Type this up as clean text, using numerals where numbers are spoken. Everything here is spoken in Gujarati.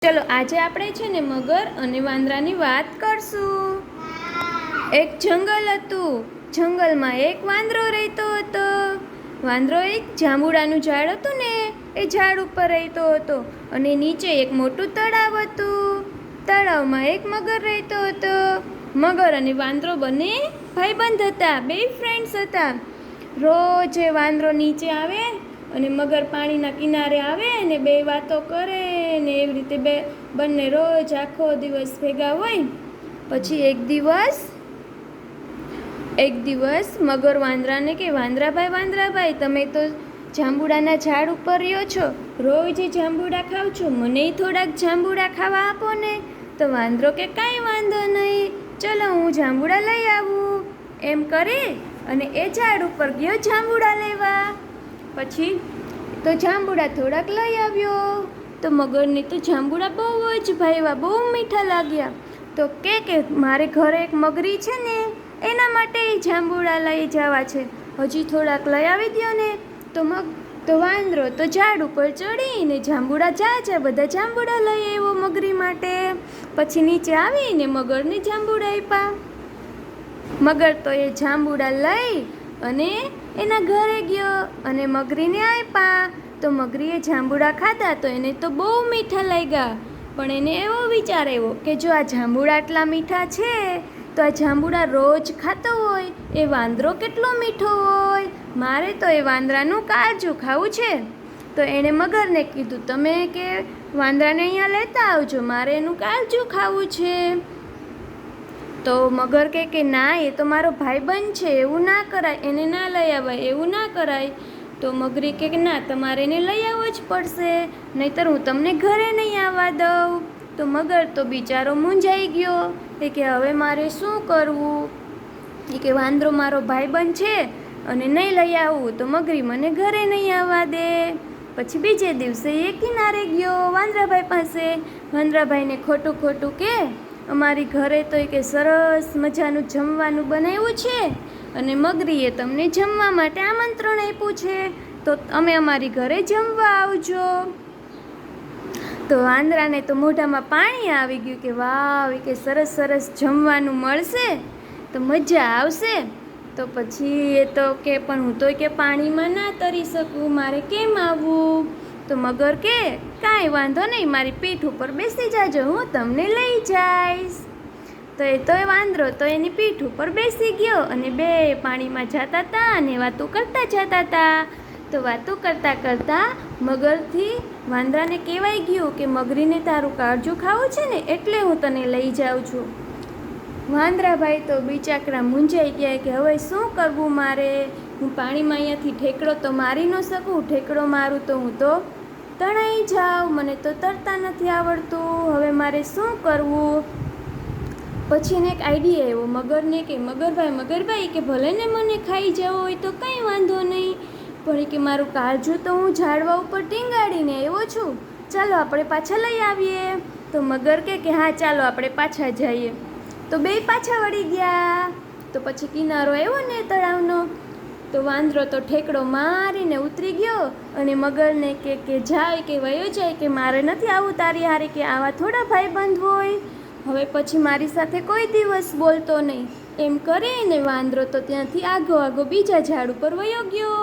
ચલો આજે આપણે છે ને મગર અને વાંદરાની વાત કરશું. એક જંગલ હતું. જંગલમાં એક વાંદરો રહેતો હતો. વાંદરો એક જાંબુડાનું ઝાડ હતું ને એ ઝાડ ઉપર રહેતો હતો અને નીચે એક મોટું તળાવ હતું. તળાવમાં એક મગર રહેતો હતો. મગર અને વાંદરો બંને ભાઈબંધ હતા, બે ફ્રેન્ડ્સ હતા. રોજ એ વાંદરો નીચે આવે અને મગર પાણીના કિનારે આવે ને બે વાતો કરે ને એવી રીતે બંને રોજ આખો દિવસ ભેગા હોય. પછી એક દિવસ મગર વાંદરાને કે વાંદરાભાઈ તમે તો જાંબુડાના ઝાડ ઉપર રહ્યો છો, રોજ જાંબુડા ખાવ છો, મને થોડાક જાંબુડા ખાવા આપો ને. તો વાંદરો કે કાંઈ વાંધો નહીં, ચલો હું જાંબુડા લઈ આવું. એમ કરી અને એ ઝાડ ઉપર ગયો જાંબુડા લેવા. પછી તો જાંબુડા થોડાક લઈ આવ્યો. તો મગરને તો જાંબુડા બહુ જ ભાવ્યા, બહુ મીઠા લાગ્યા. તો કે મારે ઘરે એક મગરી છે ને એના માટે એ જાંબુડા લઈ જવા છે, હજી થોડાક લઈ આવી દો ને. તો વાંદરો તો ઝાડ ઉપર ચડીને જાંબુડા બધા જાંબુડા લઈ આવ્યો મગરી માટે. પછી નીચે આવીને મગરને જાંબુડા આપ્યા. મગર તો એ જાંબુડા લઈ અને એના ઘરે ગયો અને મગરીને આપ્યા. તો મગરીએ જાંબુડા ખાધા તો એને તો બહુ મીઠા લાગ્યા. પણ એને એવો વિચાર આવ્યો કે જો આ જાંબુડા આટલા મીઠા છે તો આ જાંબુડા રોજ ખાતો હોય એ વાંદરો કેટલો મીઠો હોય, મારે તો એ વાંદરાનું કાજુ ખાવું છે. તો એણે મગરને કીધું તમે કે વાંદરાને અહીંયા લેતા આવજો, મારે એનું કાજુ ખાવું છે. તો મગર કે ના, એ તો મારો ભાઈબંધ છે, એવું ના કરાય, એને ના લઈ આવાય, એવું ના કરાય. તો મગરી કે ના, તમારે એને લઈ આવવો જ પડશે, નહીંતર હું તમને ઘરે નહીં આવવા દઉં. તો મગર તો બિચારો મૂંઝાઈ ગયો કે હવે મારે શું કરવું. કે વાંદરો મારો ભાઈબંધ છે અને નહીં લઈ આવું તો મગરી મને ઘરે નહીં આવવા દે. પછી બીજે દિવસે એ કિનારે ગયો વાંદરાભાઈ પાસે. વાંદરાભાઈને ખોટું કે અમારી ઘરે તો કે સરસ મજાનું જમવાનું બનાવ્યું છે અને મગરીએ તમને જમવા માટે આમંત્રણ આપ્યું છે, તો અમે અમારી ઘરે જમવા આવજો. તો વાંદરાને તો મોઢામાં પાણી આવી ગયું કે વાવ, કે સરસ જમવાનું મળશે તો મજા આવશે. તો પછી એ તો કે પણ હું તો કે પાણીમાં ના તરી શકું, મારે કેમ આવવું. તો મગર કે કાંઈ વાંધો નહીં, મારી પીઠ ઉપર બેસી જાજો, હું તમને લઈ જઈશ. તો એ વાંદરો તો એની પીઠ ઉપર બેસી ગયો અને બે પાણીમાં જતા હતા અને વાતો કરતા જતા હતા. તો વાતો કરતા મગરથી વાંદરાને કહેવાય ગયું કે મગરીને તારું કાળજું ખાવું છે ને એટલે હું તને લઈ જાઉં છું. વાંદરાભાઈ તો બિચાકડા મૂંઝાઈ ગયા કે હવે શું કરવું મારે, હું પાણીમાં અહીંયાથી ઠેકડો તો મારી ન શકું, ઠેકડો મારું તો હું તો તણાઈ જાઉં, મને તો તરતા નથી આવડતું, હવે મારે શું કરવું. પછી એને એક આઈડિયા આવ્યો મગરને કે મગરભાઈ કે ભલે ને મને ખાઈ જવો હોય તો કંઈ વાંધો નહીં, પણ કે મારું કાળજું તો હું ઝાડવા ઉપર ટીંગાડીને આવ્યો છું, ચાલો આપણે પાછા લઈ આવીએ. તો મગર કે હા ચાલો આપણે પાછા જઈએ. તો બે પાછા વળી ગયા. તો પછી કિનારો આવ્યો ને તળાવનો, તો વાંદરો તો ઠેકડો મારીને ઉતરી ગયો અને મગરને કે જાય કે વયો જાય કે મારે નથી આવું તારી હારે, કે આવા થોડા ભાઈબંધ હોય, હવે પછી મારી સાથે કોઈ દિવસ બોલતો નહીં. એમ કરીને વાંદરો તો ત્યાંથી આગો બીજા ઝાડ ઉપર વયો ગયો.